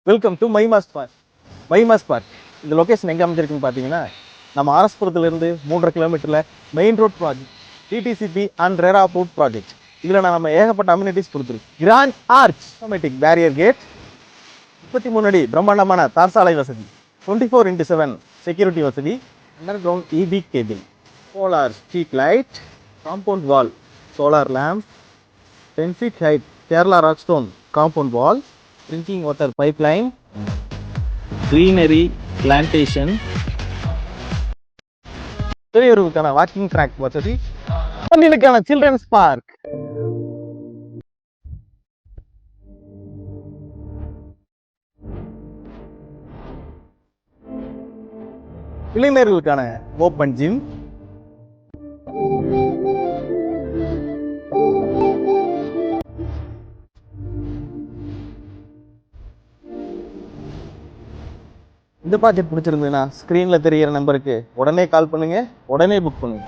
Welcome to மைமாஸ் park. மைமாஸ் park இந்த லொக்கேஷன் எங்கே அமைஞ்சிருக்குன்னு பார்த்தீங்கன்னா, நம்ம ஆர்எஸ்புரத்துலேருந்து 3.5 கிலோமீட்டரில் main road project, DTCP and RERA ஃபுட் ப்ராஜெக்ட். இதில் நம்ம ஏகப்பட்ட அம்யூனிட்டிஸ் கொடுத்துருக்கு. Grand arch, automatic barrier gate, 33 அடி பிரம்மாண்டமான தார்சாலை வசதி, 24x7 செக்யூரிட்டி வசதி, underground EB cable, solar street light, compound wall, solar lamp, 10 feet height Kerala rock stone compound wall, drinking water pipeline, greenery plantation, பெரியவர்களுக்கான வாக்கிங் ட்ராக் வசதி, குழந்தைகளுக்கான children's park. இளைஞர்களுக்கான open gym, இந்த ப்ராஜெக்ட் பிடிச்சிருந்ததுன்னா ஸ்க்ரீனில் தெரிகிற நம்பருக்கு உடனே கால் பண்ணுங்கள், உடனே புக் பண்ணுங்கள்.